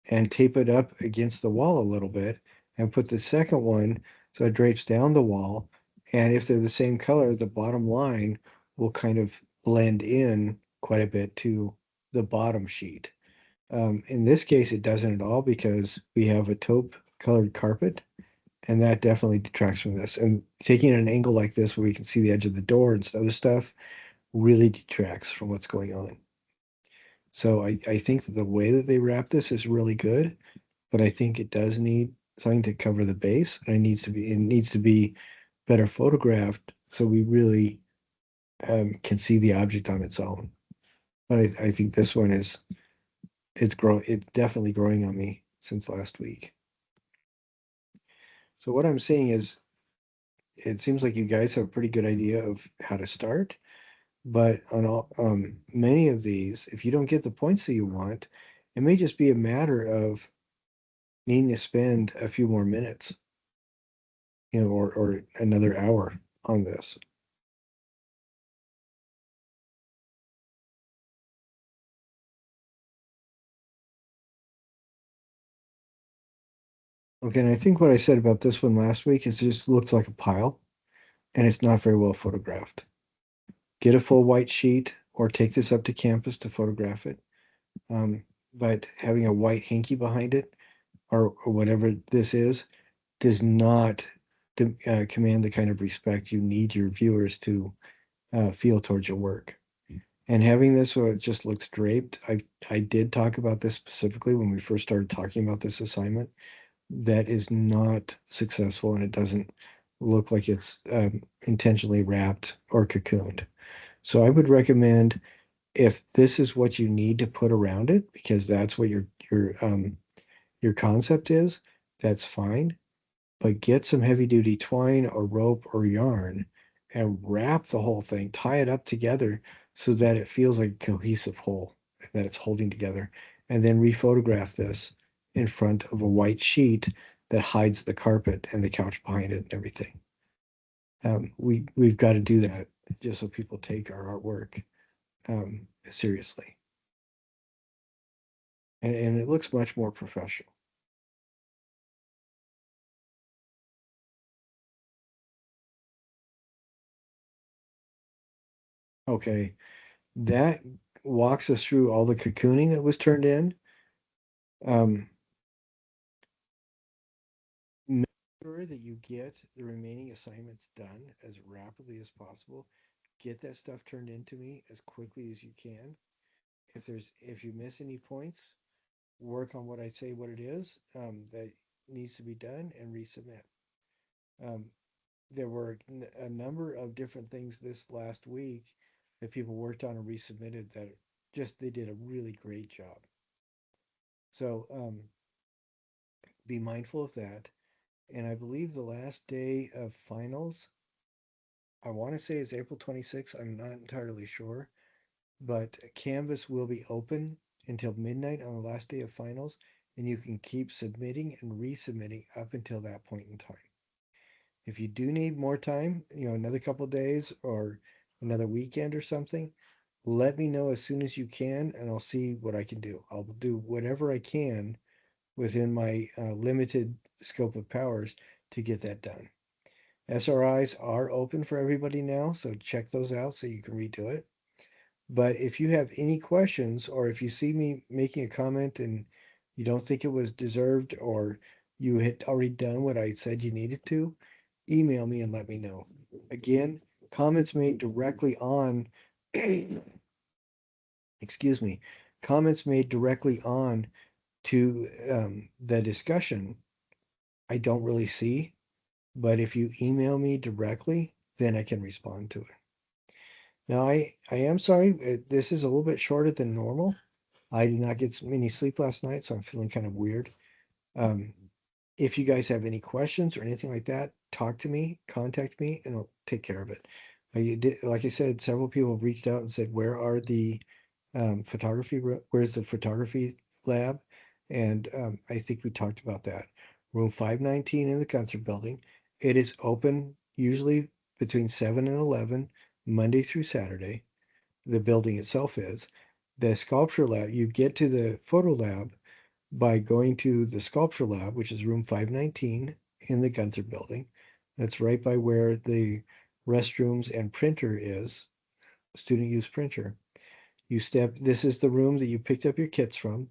Speaker 1: and tape it up against the wall a little bit and put the second one so it drapes down the wall. And if they're the same color, the bottom line will kind of blend in quite a bit to the bottom sheet. In this case, it doesn't at all because we have a taupe colored carpet, and that definitely detracts from this. And taking an angle like this where we can see the edge of the door and other stuff really detracts from what's going on. So I think that the way that they wrap this is really good, but I think it does need something to cover the base, and it needs to be better photographed so we really can see the object on its own. But I think this one it's definitely growing on me since last week. So what I'm saying is it seems like you guys have a pretty good idea of how to start, but on all many of these, if you don't get the points that you want, it may just be a matter of needing to spend a few more minutes, you know, or another hour on this. Okay, and I think what I said about this one last week is it just looks like a pile and it's not very well photographed. Get a full white sheet or take this up to campus to photograph it. Um, but having a white hanky behind it or whatever this is does not command the kind of respect you need your viewers to feel towards your work. And having this where it just looks draped, I did talk about this specifically when we first started talking about this assignment. That is not successful, and it doesn't look like it's intentionally wrapped or cocooned. So I would recommend if this is what you need to put around it, because that's what your concept is, that's fine. But get some heavy duty twine or rope or yarn and wrap the whole thing, tie it up together so that it feels like a cohesive whole, that it's holding together. And then rephotograph this in front of a white sheet that hides the carpet and the couch behind it and everything. We've got to do that just so people take our artwork seriously. And it looks much more professional. Okay, that walks us through all the cocooning that was turned in. Um, make sure that you get the remaining assignments done as rapidly as possible. Get that stuff turned into me as quickly as you can. If you miss any points, work on what I say what it is that needs to be done and resubmit. Um, there were a number of different things this last week that people worked on and resubmitted that just they did a really great job. So be mindful of that. And I believe the last day of finals, I want to say is April 26th. I'm not entirely sure, but Canvas will be open until midnight on the last day of finals, and you can keep submitting and resubmitting up until that point in time. If you do need more time, you know, another couple days or another weekend or something, let me know as soon as you can, and I'll see what I can do. I'll do whatever I can within my limited scope of powers to get that done. SRIs are open for everybody now, so check those out so you can redo it. But if you have any questions, or if you see me making a comment and you don't think it was deserved, or you had already done what I said you needed to, email me and let me know. Again, comments made directly on, excuse me, comments made directly on to the discussion, I don't really see. But if you email me directly, then I can respond to it. Now, I am sorry, this is a little bit shorter than normal. I did not get any sleep last night, so I'm feeling kind of weird. Um, if you guys have any questions or anything like that, talk to me, contact me, and I'll take care of it. Like I said, several people have reached out and said, where are the where's the photography lab? And I think we talked about that. Room 519 in the concert building. It is open usually between 7 and 11, Monday through Saturday. The building itself is. The sculpture lab, you get to the photo lab by going to the sculpture lab, which is room 519 in the Gunther building. That's right by where the restrooms and printer is, student use printer. This is the room that you picked up your kits from.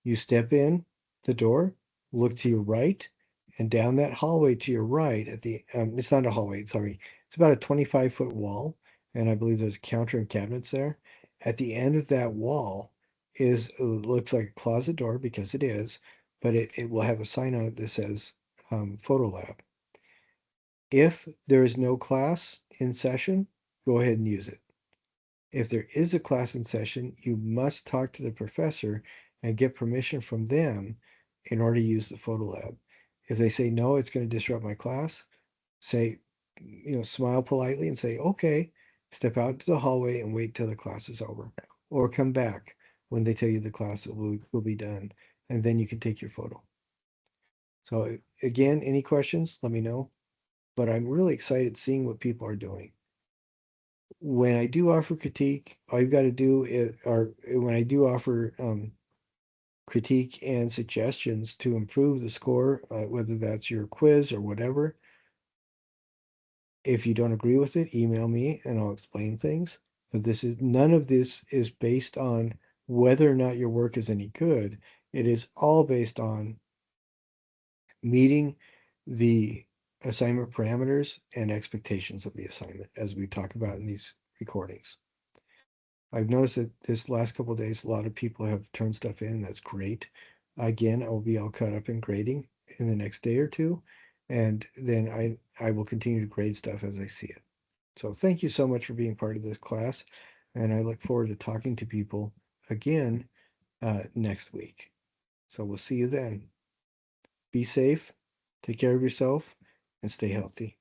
Speaker 1: You step in the door, look to your right, and down that hallway to your right it's not a hallway, sorry. It's about a 25-foot wall, and I believe there's a counter and cabinets there. At the end of that wall looks like a closet door because it is, but it will have a sign on it that says Photo Lab. If there is no class in session, go ahead and use it. If there is a class in session, you must talk to the professor and get permission from them in order to use the photo lab. If they say no, it's going to disrupt my class, say, smile politely and say, okay, step out to the hallway and wait till the class is over. Or come back when they tell you the class will be done, and then you can take your photo. So again, any questions, let me know. But I'm really excited seeing what people are doing. When I do offer critique, all you've got to do is, or when I do offer critique and suggestions to improve the score, whether that's your quiz or whatever, if you don't agree with it, email me and I'll explain things. But none of this is based on whether or not your work is any good. It is all based on meeting the assignment parameters and expectations of the assignment, as we talk about in these recordings. I've noticed that this last couple of days, a lot of people have turned stuff in. That's great. Again, I will be all caught up in grading in the next day or two, and then I will continue to grade stuff as I see it. So thank you so much for being part of this class, and I look forward to talking to people again next week. So we'll see you then. Be safe, take care of yourself, and stay healthy.